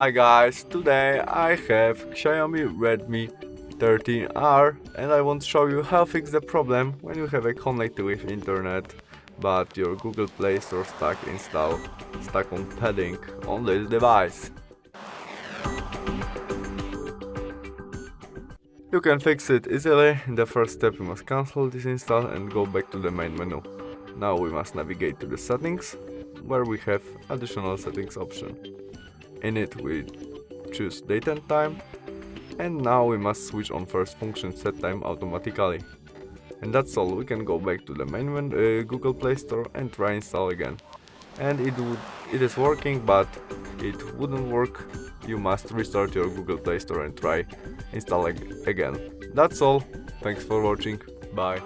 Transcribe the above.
Hi guys, today I have XIAOMI Redmi 13R and I want to show you how to fix the problem when you have a connect with internet but your Google Play Store stuck on padding on this device. You can fix it easily. In the first step you must cancel this install and go back to the main menu. Now we must navigate to the settings where we have additional settings option. In it we choose date and time, and now we must switch on first function set time automatically. And that's all. We can go back to the main Google Play Store and try install again. And it is working, but it wouldn't work. You must restart your Google Play Store and try install again. That's all. Thanks for watching. Bye.